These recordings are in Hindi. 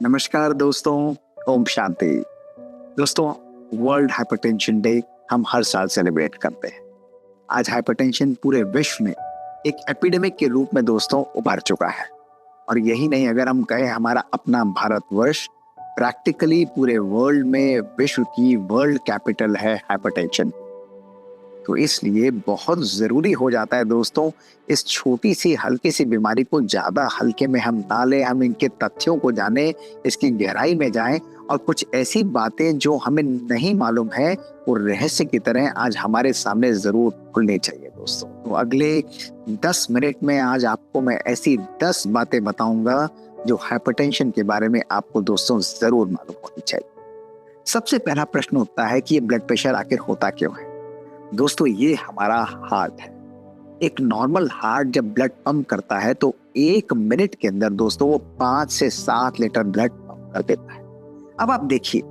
नमस्कार दोस्तों, ओम शांति। दोस्तों, वर्ल्ड हाइपरटेंशन डे हम हर साल सेलिब्रेट करते हैं। आज हाइपरटेंशन पूरे विश्व में एक एपिडेमिक के रूप में दोस्तों उभर चुका है। और यही नहीं, अगर हम कहें हमारा अपना भारतवर्ष प्रैक्टिकली पूरे वर्ल्ड में विश्व की वर्ल्ड कैपिटल है हाइपरटेंशन। तो इसलिए बहुत जरूरी हो जाता है दोस्तों, इस छोटी सी हल्की सी बीमारी को ज्यादा हल्के में हम ना लें, हम इनके तथ्यों को जानें, इसकी गहराई में जाएं और कुछ ऐसी बातें जो हमें नहीं मालूम है वो रहस्य की तरह आज हमारे सामने जरूर खुलनी चाहिए दोस्तों। तो अगले 10 मिनट में आज आपको मैं ऐसी 10 बातें बताऊंगा जो हाइपरटेंशन के बारे में आपको दोस्तों जरूर मालूम होनी चाहिए। सबसे पहला प्रश्न उठता है कि ये ब्लड प्रेशर आखिर होता क्यों है। दोस्तों, ये हमारा हार्ट है। एक नॉर्मल हार्ट जब ब्लड पंप करता है तो 1 मिनट के अंदर दोस्तों वो 5 से 7 लीटर ब्लड पंप कर देता है। अब आप देखिए,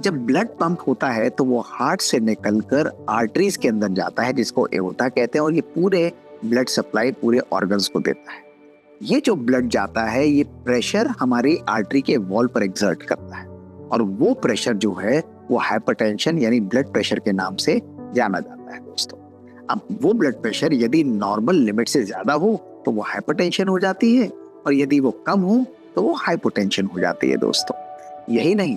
जब ब्लड पंप होता है तो वो हार्ट से निकलकर आर्टरीज के अंदर जाता है, जिसको एओर्टा कहते हैं, और ये पूरे ब्लड सप्लाई पूरे ऑर्गन्स को देता है। ये जो ब्लड जाता है, ये प्रेशर हमारी आर्टरी के वॉल पर एक्सर्ट करता है, और वो प्रेशर जो है वो हाइपरटेंशन यानी ब्लड प्रेशर के नाम से जाना जाता है दोस्तों। अब वो ब्लड प्रेशर यदि नॉर्मल लिमिट से ज्यादा हो तो वो हाइपरटेंशन हो जाती है, और यदि वो कम हो तो वो हाइपोटेंशन हो जाती है दोस्तों। यही नहीं,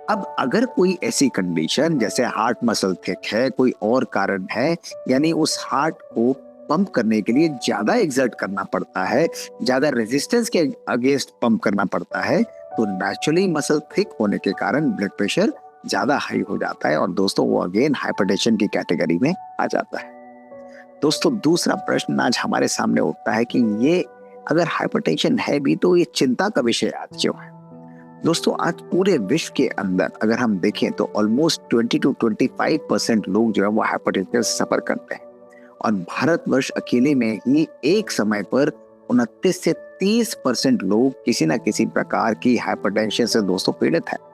अब अगर कोई ऐसी कंडीशन जैसे हार्ट मसल थिक है, कोई और कारण है, यानी उस हार्ट को पंप करने के लिए ज्यादा एक्सर्ट करना पड़ता है, ज्यादा रेजिस्टेंस के अगेंस्ट पंप करना पड़ता है, तो नेचुरली मसल थिक होने के कारण ब्लड प्रेशर ज्यादा हाई हो जाता है, और दोस्तों वो अगेन हाइपरटेंशन की कैटेगरी में आ जाता है। दोस्तों, दूसरा प्रश्न आज हमारे सामने उठता है कि ये अगर हाइपरटेंशन है भी तो ये चिंता का विषय आज क्यों है। दोस्तों, आज पूरे विश्व के अंदर अगर हम देखें तो ऑलमोस्ट 20 to 25% लोग जो है वो हाइपरटेंशन से सफर करते हैं, और भारतवर्ष अकेले में ही एक समय पर 29 से 30% लोग किसी न किसी प्रकार की हाइपरटेंशन से दोस्तों पीड़ित है।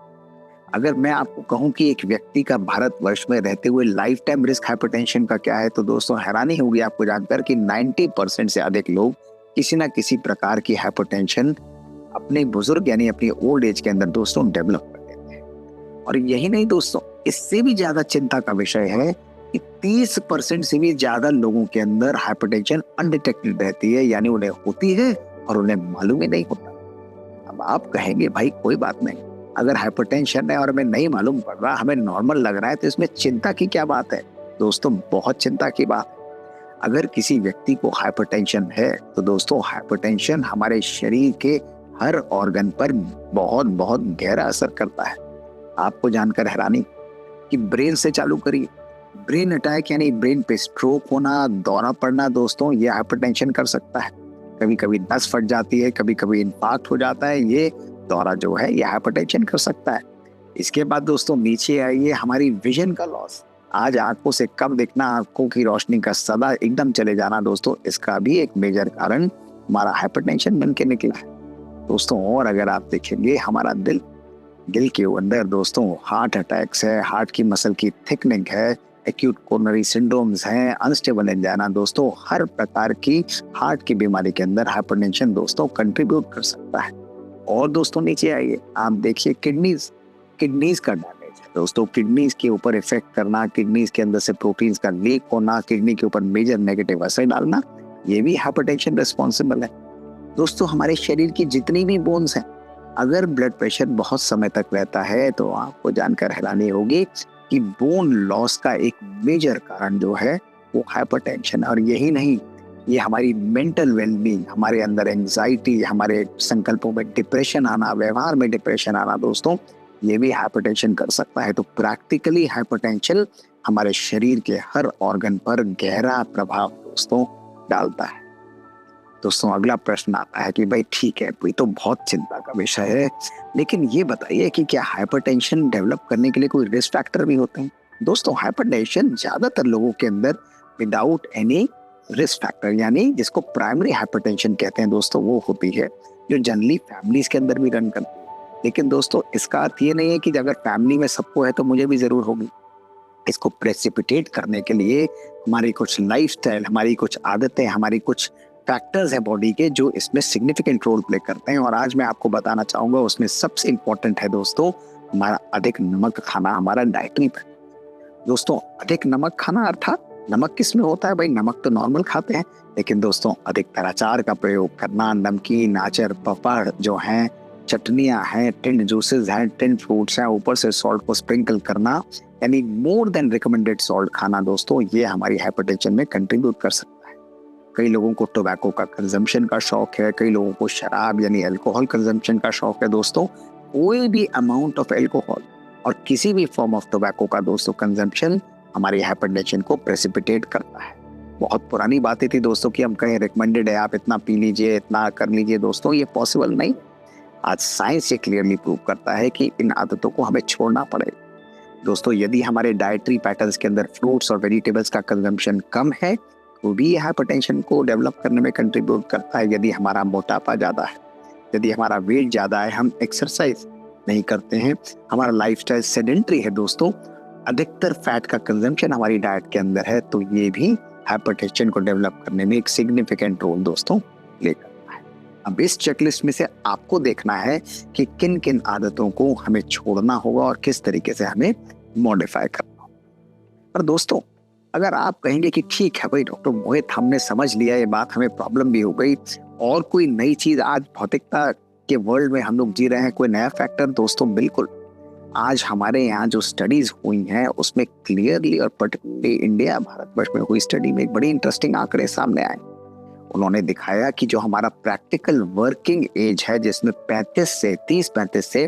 अगर मैं आपको कहूं कि एक व्यक्ति का भारतवर्ष में रहते हुए लाइफ टाइम रिस्क हाइपरटेंशन का क्या है, तो दोस्तों हैरानी होगी आपको जानकर कि 90% से अधिक लोग किसी ना किसी प्रकार की हाइपरटेंशन अपने बुजुर्ग यानी अपनी ओल्ड एज के अंदर दोस्तों डेवलप कर देते हैं। और यही नहीं दोस्तों, इससे भी ज्यादा चिंता का विषय है कि 30% से भी ज्यादा लोगों के अंदर हाइपरटेंशन अनडिटेक्टेड रहती है, यानी उन्हें होती है और उन्हें मालूम ही नहीं होता। अब आप कहेंगे भाई कोई बात नहीं, अगर हाइपरटेंशन है और हमें नहीं मालूम पड़ रहा, हमें नॉर्मल लग रहा है, तो इसमें चिंता की क्या बात है। दोस्तों, बहुत चिंता की बात। अगर किसी व्यक्ति को हाइपरटेंशन है तो दोस्तों हाइपरटेंशन हमारे शरीर के हर ऑर्गन पर बहुत बहुत गहरा असर करता है। आपको जानकर हैरानी कि ब्रेन से चालू करिए, ब्रेन अटैक यानी ब्रेन पे स्ट्रोक होना, दौरा पड़ना, दोस्तों ये हाइपरटेंशन कर सकता है। कभी कभी नस फट जाती है, कभी कभी इंफार्क्ट हो जाता है, ये दौरा जो है ये हाइपरटेंशन कर सकता है। इसके बाद दोस्तों नीचे आइए, हमारी विजन का लॉस, आज आंखों से कम दिखना, आंखों की रोशनी का सदा एकदम चले जाना, दोस्तों इसका भी एक मेजर कारण हमारा हाइपरटेंशन बन के निकला है दोस्तों। और अगर आप देखेंगे हमारा दिल के अंदर दोस्तों हार्ट अटैक्स है, हार्ट की मसल की थिकनिंग है, एक्यूट कोरोनरी सिंड्रोम्स हैं, अनस्टेबल एंजाइना, दोस्तों हर प्रकार की हार्ट की बीमारी के अंदर हाइपरटेंशन दोस्तों कंट्रीब्यूट कर सकता है। और दोस्तों नीचे आइए, आप देखिए किडनीज का डैमेज है दोस्तों, किडनीज के ऊपर इफेक्ट करना, किडनीज के अंदर से प्रोटीन्स का लीक होना, किडनी के ऊपर मेजर नेगेटिव असर डालना, ये भी हाइपरटेंशन रिस्पॉन्सिबल है। दोस्तों, हमारे शरीर की जितनी भी बोन्स हैं, अगर ब्लड प्रेशर बहुत समय तक रहता है तो आपको जानकर हैरानी होगी कि बोन लॉस का एक मेजर कारण जो है वो हाइपरटेंशन है। और यही नहीं, ये हमारी मेंटल वेलबींग, हमारे अंदर एंजाइटी, हमारे संकल्पों में डिप्रेशन आना, व्यवहार में डिप्रेशन आना, दोस्तों ये भी हाइपरटेंशन कर सकता है। तो प्रैक्टिकली हाइपरटेंशन हमारे शरीर के हर ऑर्गन पर गहरा प्रभाव दोस्तों डालता है। दोस्तों, अगला प्रश्न आता है कि भाई ठीक है, ये तो बहुत चिंता का विषय है, लेकिन ये बताइए कि क्या हाइपरटेंशन डेवलप करने के लिए कोई रिस्क फैक्टर भी होते हैं। दोस्तों, हाइपरटेंशन ज्यादातर लोगों के अंदर विदाउट एनी रिस्क फैक्टर, यानी जिसको प्राइमरी हाइपरटेंशन कहते हैं दोस्तों, वो होती है जो जनरली फैमिलीज के अंदर भी रन करती है। लेकिन दोस्तों इसका अर्थ ये नहीं है कि अगर फैमिली में सबको है तो मुझे भी जरूर होगी। इसको प्रेसिपिटेट करने के लिए हमारी कुछ लाइफस्टाइल, हमारी कुछ आदतें, हमारी कुछ फैक्टर्स हैं बॉडी के जो इसमें सिग्निफिकेंट रोल प्ले करते हैं, और आज मैं आपको बताना चाहूंगा उसमें सबसे इंपॉर्टेंट है दोस्तों हमारा अधिक नमक खाना, हमारा डाइटरी पैटर्न। दोस्तों अधिक नमक खाना अर्थात नमक किस में होता है भाई, नमक तो नॉर्मल खाते हैं, लेकिन दोस्तों अधिकतर अचार का प्रयोग करना, नमकीन, अचार, पापड़ जो हैं, चटनियां हैं, टिन्ड जूसेस हैं, टिन्ड फ्रूट्स हैं, ऊपर से सॉल्ट को स्प्रिंकल करना, यानी मोर देन रिकमेंडेड सॉल्ट खाना दोस्तों, ये हमारी हाइपरटेंशन में कंट्रीब्यूट कर सकता है। कई लोगों को टोबैको का कंजम्पशन का शौक है, कई लोगों को शराब यानी अल्कोहल कंजम्पशन का शौक है। दोस्तों कोई भी अमाउंट ऑफ अल्कोहल और किसी भी फॉर्म ऑफ टोबैको का दोस्तों कंजम्पशन हमारी हाइपरटेंशन को प्रेसिपिटेट करता है। बहुत पुरानी बातें थी दोस्तों कि हम कहें रिकमेंडेड है, आप इतना पी लीजिए, इतना कर लीजिए, दोस्तों ये पॉसिबल नहीं। आज साइंस ये क्लियरली प्रूव करता है कि इन आदतों को हमें छोड़ना पड़ेगा। दोस्तों यदि हमारे डाइटरी पैटर्न्स के अंदर फ्रूट्स और वेजिटेबल्स का कंजम्पशन कम है तो भी हाइपरटेंशन को डेवलप करने में कंट्रीब्यूट करता है। यदि हमारा मोटापा ज़्यादा है, यदि हमारा वेट ज़्यादा है, हम एक्सरसाइज नहीं करते हैं, हमारा लाइफस्टाइल सेडेंटरी है दोस्तों, अधिकतर फैट का कंजम्पशन हमारी डाइट के अंदर है, तो ये भी हाइपरटेंशन को डेवलप करने में एक सिग्निफिकेंट रोल दोस्तों प्ले करता है। अब इस चेकलिस्ट में से आपको देखना है कि किन किन आदतों को हमें छोड़ना होगा और किस तरीके से हमें मॉडिफाई करना होगा। पर दोस्तों अगर आप कहेंगे कि ठीक है भाई डॉक्टर मोहित, हमने समझ लिया ये बात, हमें प्रॉब्लम भी हो गई, और कोई नई चीज आज भौतिकता के वर्ल्ड में हम लोग जी रहे हैं, कोई नया फैक्टर, दोस्तों बिल्कुल। आज हमारे यहाँ जो स्टडीज हुई हैं उसमें क्लियरली और पर्टिकुलरली इंडिया भारतवर्ष में हुई स्टडी में एक बड़ी इंटरेस्टिंग आंकड़े सामने आए। उन्होंने दिखाया कि जो हमारा प्रैक्टिकल वर्किंग एज है, जिसमें 35 से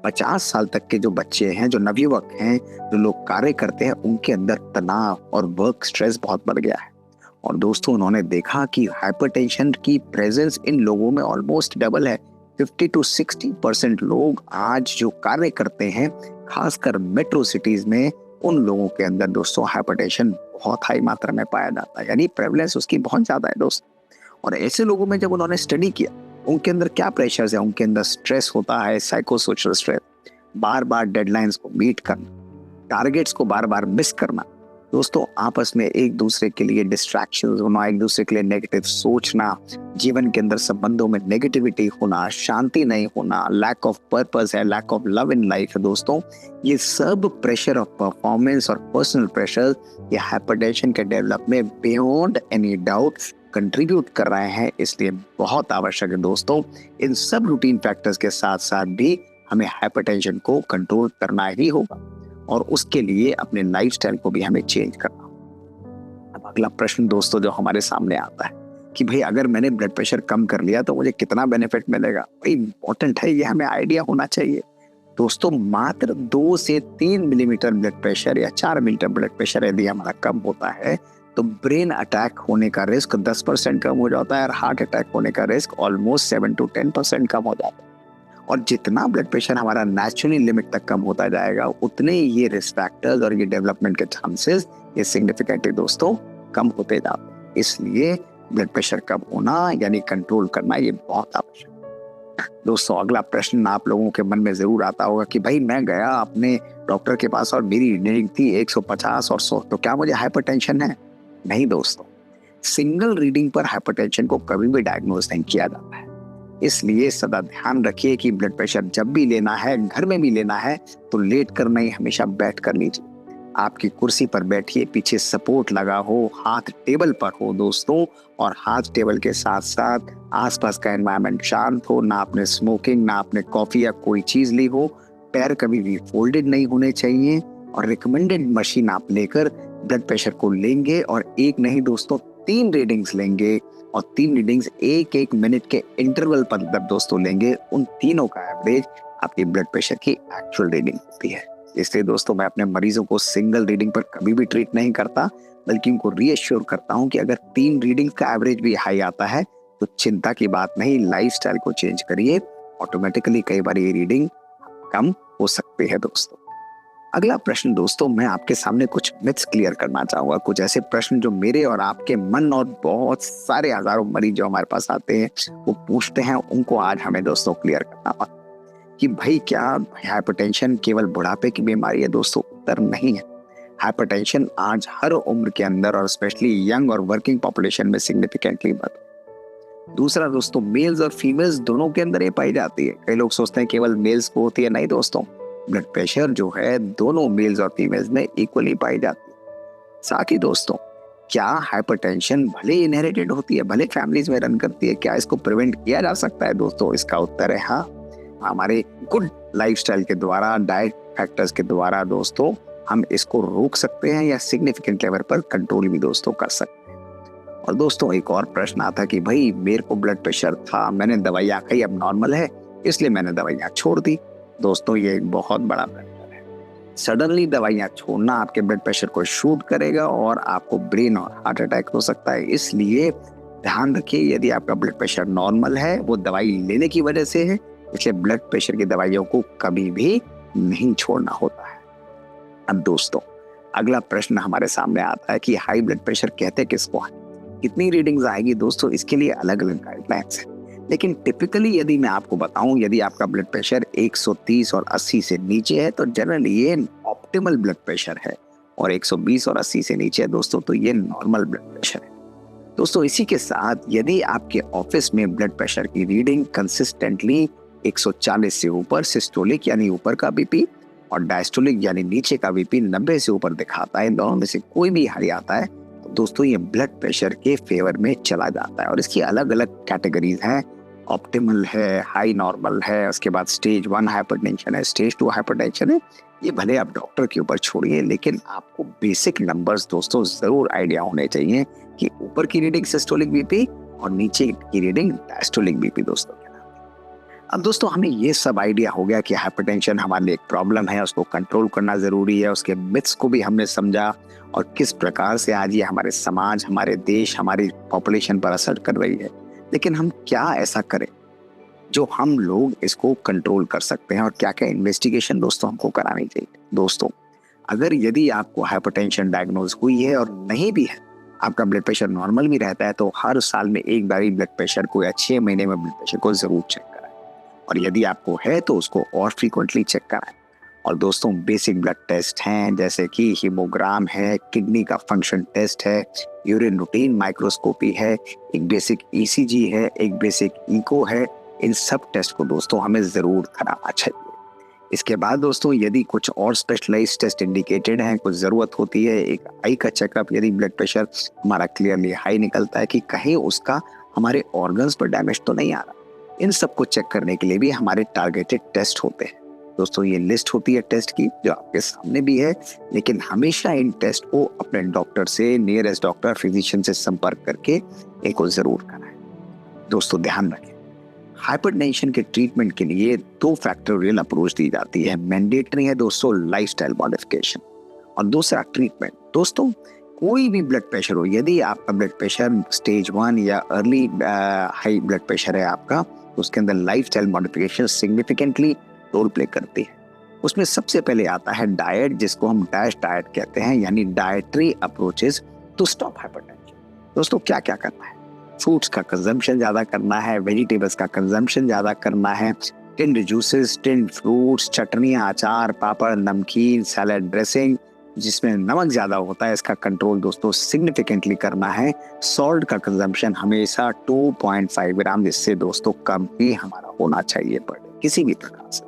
50 साल तक के जो बच्चे हैं, जो नवयुवक हैं, जो लोग कार्य करते हैं, उनके अंदर तनाव और वर्क स्ट्रेस बहुत बढ़ गया है। और दोस्तों उन्होंने देखा कि हाइपरटेंशन की प्रेजेंस इन लोगों में ऑलमोस्ट डबल है। 50 to 60% लोग आज जो कार्य करते हैं, खासकर मेट्रो सिटीज में, उन लोगों के अंदर दोस्तों हाइपरटेंशन बहुत हाई मात्रा में पाया जाता है, यानी प्रेवलेंस उसकी बहुत ज्यादा है दोस्त। और ऐसे लोगों में जब उन्होंने स्टडी किया, उनके अंदर क्या प्रेशर्स है, उनके अंदर स्ट्रेस होता है, साइकोसोशल स्ट्रेस, बार बार डेडलाइंस को मीट करना, टारगेट्स को बार बार मिस करना, दोस्तों आपस में एक दूसरे के लिए डिस्ट्रैक्शंस होना, एक दूसरे के लिए नेगेटिव सोचना, जीवन के अंदर संबंधों में नेगेटिविटी होना, शांति नहीं होना, लैक ऑफ पर्पस है, lack of love in life है। दोस्तों ये सब प्रेशर ऑफ परफॉर्मेंस और पर्सनल प्रेशर ये हाइपरटेंशन के डेवलप में बियॉन्ड एनी डाउट कंट्रीब्यूट कर रहे हैं। इसलिए बहुत आवश्यक है दोस्तों इन सब रूटीन फैक्टर्स के साथ साथ भी हमें हाइपरटेंशन को कंट्रोल करना ही होगा, और उसके लिए अपने लाइफस्टाइल को भी हमें चेंज करना होगा। अब अगला प्रश्न दोस्तों जो हमारे सामने आता है कि भाई अगर मैंने ब्लड प्रेशर कम कर लिया तो मुझे कितना बेनिफिट मिलेगा, भाई इंपॉर्टेंट है, ये हमें आइडिया होना चाहिए। दोस्तों मात्र 2 से 3 मिलीमीटर ब्लड प्रेशर या 4 मिलीमीटर ब्लड प्रेशर यदि हमारा कम होता है तो ब्रेन अटैक होने का रिस्क 10% कम हो जाता है, और हार्ट अटैक होने का रिस्क ऑलमोस्ट 7 to 10% कम हो जाता है। और जितना ब्लड प्रेशर हमारा नेचुरली लिमिट तक कम होता जाएगा, उतने ये रिस्क फैक्टर्स और ये डेवलपमेंट के चांसेस ये सिग्निफिकेंटली दोस्तों कम होते जाते हैं। इसलिए ब्लड प्रेशर कम होना यानी कंट्रोल करना ये बहुत आवश्यक है। दोस्तों अगला प्रश्न आप लोगों के मन में जरूर आता होगा कि भाई मैं गया अपने डॉक्टर के पास और मेरी रीडिंग थी 150 और 100, तो क्या मुझे हाइपरटेंशन है? नहीं दोस्तों, सिंगल रीडिंग पर हाइपरटेंशन को कभी भी डायग्नोज नहीं किया जाता है। इसलिए सदा ध्यान रखिए कि ब्लड प्रेशर जब भी लेना है, घर में भी लेना है, तो लेट कर नहीं, हमेशा बैठ कर लीजिए। आपकी कुर्सी पर बैठिए, पीछे सपोर्ट लगा हो, हाथ टेबल पर हो दोस्तों, और हाथ टेबल के साथ साथ आसपास का एनवायरनमेंट शांत हो, ना आपने स्मोकिंग, ना आपने कॉफी या कोई चीज ली हो, पैर कभी भी फोल्डेड नहीं होने चाहिए, और रिकमेंडेड मशीन आप लेकर ब्लड प्रेशर को लेंगे, और एक नहीं दोस्तों 3 रीडिंग्स लेंगे, और 3 रीडिंग्स 1-1 मिनट के इंटरवल पर दोस्तों लेंगे। उन तीनों का एवरेज आपकी ब्लड प्रेशर की एक्चुअल रीडिंग होती है। इसलिए दोस्तों मैं अपने मरीजों को सिंगल रीडिंग पर कभी भी ट्रीट नहीं करता, बल्कि उनको रीअश्योर करता हूं कि अगर 3 रीडिंग का एवरेज भी हाई आता है तो चिंता की बात नहीं, लाइफस्टाइल को चेंज करिए, ऑटोमेटिकली कई बार ये रीडिंग कम हो सकती है। दोस्तों अगला प्रश्न दोस्तों मैं आपके सामने कुछ मिथ्स क्लियर करना चाहूंगा, कुछ ऐसे प्रश्न जो मेरे और आपके मन और बहुत सारे हजारों मरीज जो हमारे पास आते हैं वो पूछते हैं, उनको आज हमें दोस्तों क्लियर करना होगा कि भाई क्या हाइपरटेंशन केवल बुढ़ापे की बीमारी है? दोस्तों उत्तर नहीं है। हाइपरटेंशन आज हर उम्र के अंदर और स्पेशली यंग और वर्किंग पॉपुलेशन में सिग्निफिकेंटली बढ़, दूसरा दोस्तों, मेल्स और फीमेल्स दोनों के अंदर ये पाई जाती है। कई लोग सोचते हैं केवल मेल्स को होती है, नहीं दोस्तों, ब्लड प्रेशर जो है दोनों मेल्स और फीमेल्स में इक्वली पाई जाती है। साथ ही दोस्तों, क्या हाइपरटेंशन भले इनहेरिटेड होती है, भले फैमिलीज में रन करती है, क्या इसको प्रिवेंट किया जा सकता है दोस्तों? इसका उत्तर है हाँ। हमारे गुड लाइफस्टाइल के द्वारा, डाइट फैक्टर्स के द्वारा दोस्तों हम इसको रोक सकते हैं या सिग्निफिकेंट लेवल पर कंट्रोल भी दोस्तों कर सकते हैं। और दोस्तों एक और प्रश्न आता कि भाई मेरे को ब्लड प्रेशर था, मैंने दवाइयाँ खाई, अब नॉर्मल है इसलिए मैंने दवाइयाँ छोड़ दी। दोस्तों ये एक बहुत बड़ा ब्लंडर है। सडनली दवाइयाँ छोड़ना आपके ब्लड प्रेशर को शूट करेगा और आपको ब्रेन और हार्ट अटैक हो सकता है। इसलिए ध्यान रखिए, यदि आपका ब्लड प्रेशर नॉर्मल है, वो दवाई लेने की वजह से है, इसलिए ब्लड प्रेशर की दवाइयों को कभी भी नहीं छोड़ना होता है। अब दोस्तों अगला प्रश्न हमारे सामने आता है कि हाई ब्लड प्रेशर कहते किसको है, कितनी रीडिंग्स आएगी दोस्तों, इसके लिए अलग अलग गाइडलाइंस है। लेकिन टिपिकली यदि मैं आपको बताऊं, यदि आपका ब्लड प्रेशर 130 और 80 से नीचे है तो जनरली ये ऑप्टिमल ब्लड प्रेशर है, और 120 और 80 से नीचे है दोस्तों तो ये नॉर्मल ब्लड प्रेशर है। दोस्तों इसी के साथ यदि आपके ऑफिस में ब्लड प्रेशर की रीडिंग कंसिस्टेंटली 140 से ऊपर, सिस्टोलिक यानी ऊपर का बीपी और डायस्टोलिक यानी नीचे का बीपी 90 से ऊपर दिखाता है, दोनों में से कोई भी हाई आता है तो दोस्तों ये ब्लड प्रेशर के फेवर में चला जाता है। और इसकी अलग अलग कैटेगरीज हैं, ऑप्टिमल है, हाई नॉर्मल है, उसके बाद स्टेज 1 हाइपरटेंशन है, स्टेज 2 हाइपरटेंशन है। ये भले आप डॉक्टर के ऊपर छोड़िए, लेकिन आपको बेसिक नंबर्स दोस्तों जरूर आइडिया होने चाहिए कि ऊपर की रीडिंग सिस्टोलिक बीपी और नीचे की रीडिंग डायस्टोलिक बीपी दोस्तों। अब दोस्तों हमें ये सब आइडिया हो गया कि हाइपरटेंशन हमारे लिए एक प्रॉब्लम है, उसको कंट्रोल करना जरूरी है, उसके मिथ्स को भी हमने समझा और किस प्रकार से आज ये हमारे समाज, हमारे देश, हमारी पॉपुलेशन पर असर कर रही है। लेकिन हम क्या ऐसा करें जो हम लोग इसको कंट्रोल कर सकते हैं और क्या क्या इन्वेस्टिगेशन दोस्तों हमको करानी चाहिए। दोस्तों अगर यदि आपको हाइपरटेंशन डायग्नोज हुई है और नहीं भी है, आपका ब्लड प्रेशर नॉर्मल भी रहता है, तो हर साल में एक बार ब्लड प्रेशर को या 6 महीने में ब्लड प्रेशर को जरूर चेक कराएं, और यदि आपको है तो उसको और फ्रीक्वेंटली चेक कराएं। और दोस्तों बेसिक ब्लड टेस्ट हैं जैसे कि हीमोग्राम है, किडनी का फंक्शन टेस्ट है, यूरिन रूटीन माइक्रोस्कोपी है, एक बेसिक ईसीजी है, एक बेसिक इको है। इन सब टेस्ट को दोस्तों हमें जरूर कराना चाहिए। इसके बाद दोस्तों यदि कुछ और स्पेशलाइज्ड टेस्ट इंडिकेटेड हैं, कुछ जरूरत होती है एक आई का चेकअप, यदि ब्लड प्रेशर हमारा क्लियरली हाई निकलता है कि कहीं उसका हमारे ऑर्गन्स पर डैमेज तो नहीं आ रहा, इन सब को चेक करने के लिए भी हमारे टारगेटेड टेस्ट होते हैं। दोस्तों ये लिस्ट होती है टेस्ट की जो आपके सामने भी है, लेकिन हमेशा इन टेस्ट को अपने डॉक्टर से, नियरेस्ट डॉक्टर, फिजिशियन से संपर्क करके इनको जरूर कराएं। दोस्तों ध्यान रखें, हाइपरटेंशन के ट्रीटमेंट के लिए 2 फैक्टोरियल अप्रोच दी जाती है। मैंडेटरी है दोस्तों लाइफस्टाइल मॉडिफिकेशन, और दूसरा ट्रीटमेंट। दोस्तों कोई भी ब्लड प्रेशर हो, यदि आपका ब्लड प्रेशर स्टेज 1 या अर्ली हाई ब्लड प्रेशर है आपका, तो उसके अंदर lifestyle modification significantly role play करती है। उसमें सबसे पहले आता है डाइट, जिसको हम डैश डाइट कहते हैं, यानी dietary approaches to stop hypertension. दोस्तों क्या क्या करना है? फ्रूट्स का कंजम्पशन ज्यादा करना है, वेजिटेबल्स का कंजम्पशन ज्यादा करना है, टिन्ड जूसेस, टिन्ड फ्रूट्स, चटनियाँ, अचार, पापड़, नमकीन, सैलेड ड्रेसिंग जिसमें नमक ज्यादा होता है, इसका कंट्रोल दोस्तों सिग्निफिकेंटली करना है। सॉल्ट का कंजम्पशन हमेशा 2.5 ग्राम, जिससे दोस्तों कम ही हमारा होना चाहिए पर डे किसी भी प्रकार से।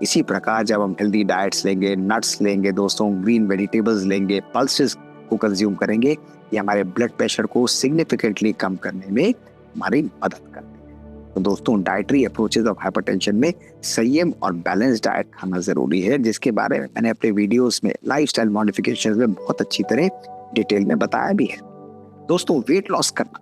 इसी प्रकार जब हम हेल्दी डाइट्स लेंगे, नट्स लेंगे दोस्तों, ग्रीन वेजिटेबल्स लेंगे, पल्सेस को कंज्यूम करेंगे, ये हमारे ब्लड प्रेशर को सिग्निफिकेंटली कम करने में हमारी मदद करते हैं। तो दोस्तों डाइटरी अप्रोचेस ऑफ हाइपरटेंशन में संयम और बैलेंस डाइट खाना जरूरी है, जिसके बारे में मैंने अपने वीडियोस में लाइफस्टाइल मॉडिफिकेशन में बहुत अच्छी तरह डिटेल में बताया भी है। दोस्तों वेट लॉस करना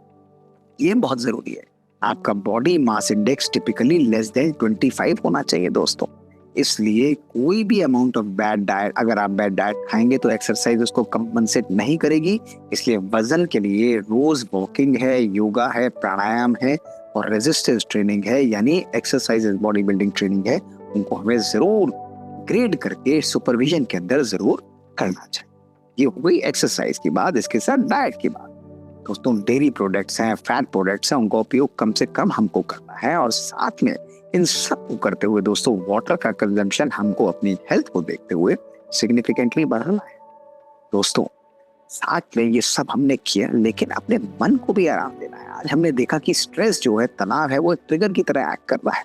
ये बहुत जरूरी है। आपका body mass index typically less than 25 होना चाहिए दोस्तों। इसलिए कोई भी अमाउंट ऑफ बैड डाइट, अगर आप बैड डाइट खाएंगे तो एक्सरसाइज उसको कंपनसेट नहीं करेगी। इसलिए वजन के लिए रोज वॉकिंग है, योगा है, प्राणायाम है और रेजिस्टेंस ट्रेनिंग है, यानी एक्सरसाइज बॉडी बिल्डिंग ट्रेनिंग है, उनको हमें जरूर ग्रेड करके सुपरविजन के अंदर जरूर करना चाहिए। ये हो गई एक्सरसाइज की बात। इसके साथ डाइट की बात। दोस्तों डेयरी प्रोडक्ट्स हैं, फैट प्रोडक्ट्स हैं, उनका उपयोग कम से कम हमको करना है, और साथ में इन सब को करते हुए दोस्तों वाटर का कंजम्पशन हमको अपनी हेल्थ को देखते हुए सिग्निफिकेंटली बढ़ाना है। दोस्तों साथ में ये सब हमने किया, लेकिन अपने मन को भी आराम देना है। आज हमने देखा कि स्ट्रेस जो है, तनाव है, वो एक ट्रिगर की तरह एक्ट कर रहा है।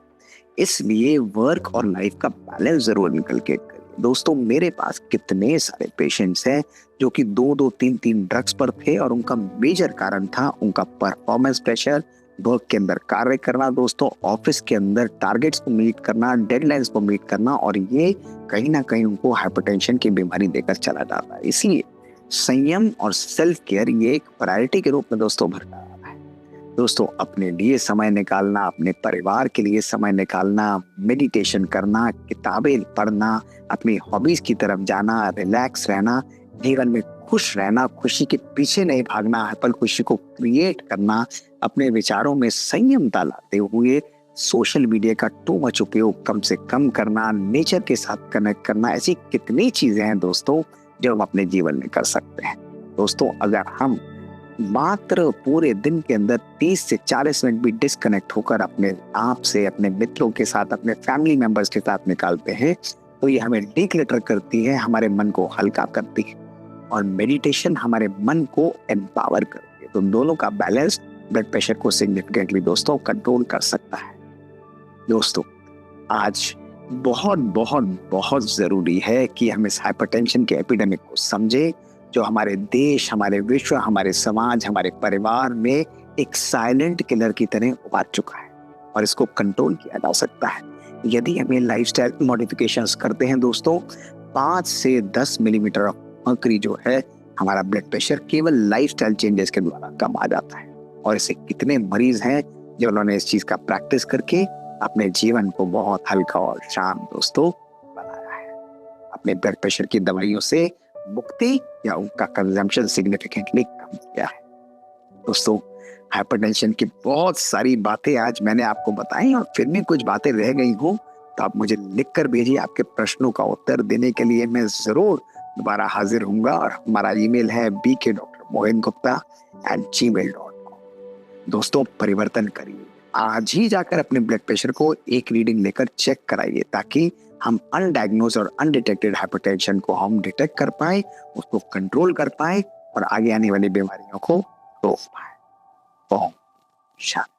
इसलिए वर्क और लाइफ का बैलेंस जरूर इनकलकेट करिए। दोस्तों, मेरे पास कितने सारे पेशेंट्स हैं जो कि 2-2, 3-3 ड्रग्स पर थे और उनका मेजर कारण था उनका परफॉर्मेंस प्रेशर, वर्क के अंदर कार्य करना, दोस्तों ऑफिस के अंदर टारगेट्स को मीट करना, डेडलाइंस को मीट करना, और ये कहीं ना कहीं उनको हाइपरटेंशन की बीमारी देकर चला जाता है। इसलिए संयम और सेल्फ केयर ये एक प्रायोरिटी के रूप में दोस्तों बरकरार है। दोस्तों, अपने लिए समय निकालना, अपने परिवार के लिए समय निकालना, मेडिटेशन करना, किताबें पढ़ना, अपनी हॉबीज की तरफ जाना, रिलैक्स रहना, जीवन में खुश रहना, खुशी के पीछे नहीं भागना, हर खुशी को क्रिएट करना, अपने विचारों में संयमता लाते हुए सोशल मीडिया का टू मच उपयोग कम से कम करना, नेचर के साथ कनेक्ट करना, ऐसी कितनी चीजें हैं दोस्तों जो हम अपने जीवन में कर सकते हैं। दोस्तों, अगर हम मात्र पूरे दिन के अंदर 30 से 40 मिनट भी डिस्कनेक्ट होकर अपने आप से, अपने मित्रों के साथ, अपने फैमिली मेंबर्स के साथ निकालते हैं, तो ये हमें डिक्लटर करती है, हमारे मन को हल्का करती है, और मेडिटेशन हमारे मन को एम्पावर करती है। तो दोनों का बैलेंस ब्लड प्रेशर को सिग्निफिकेंटली दोस्तों कंट्रोल कर सकता है। दोस्तों, आज बहुत बहुत बहुत जरूरी है कि हम इस हाइपरटेंशन के एपिडेमिक को समझें, जो हमारे देश, हमारे विश्व, हमारे समाज, हमारे परिवार में एक साइलेंट किलर की तरह उभर चुका है, और इसको कंट्रोल किया जा सकता है यदि हम ये लाइफस्टाइल मॉडिफिकेशंस करते हैं। दोस्तों, 5 से 10 मिलीमीटर ऑफ मर्करी जो है, हमारा ब्लड प्रेशर केवल लाइफस्टाइल चेंजेस के द्वारा कम आ जाता है। और ऐसे कितने मरीज हैं जो उन्होंने इस चीज का प्रैक्टिस करके अपने जीवन को बहुत हल्का और शांत दोस्तों बनाया है, अपने ब्लड प्रेशर की दवाइयों से मुक्ति या उनका कंजम्पशन सिग्निफिकेंटली कम किया है। दोस्तों, हाइपरटेंशन की बहुत सारी बातें आज मैंने आपको बताई, और फिर भी कुछ बातें रह गई हो तो आप मुझे लिखकर भेजिए। आपके प्रश्नों का उत्तर देने के लिए मैं जरूर दोबारा हाजिर होऊंगा, और हमारा ईमेल है bk.mohingupta@gmail.com। दोस्तों, परिवर्तन करिए, आज ही जाकर अपने ब्लड प्रेशर को एक रीडिंग लेकर चेक कराइए, ताकि हम अनडायग्नोज और अनडिटेक्टेड हाइपरटेंशन को हम डिटेक्ट कर पाए, उसको कंट्रोल कर पाए, और आगे आने वाली बीमारियों को रोक पाए। ओम शांति।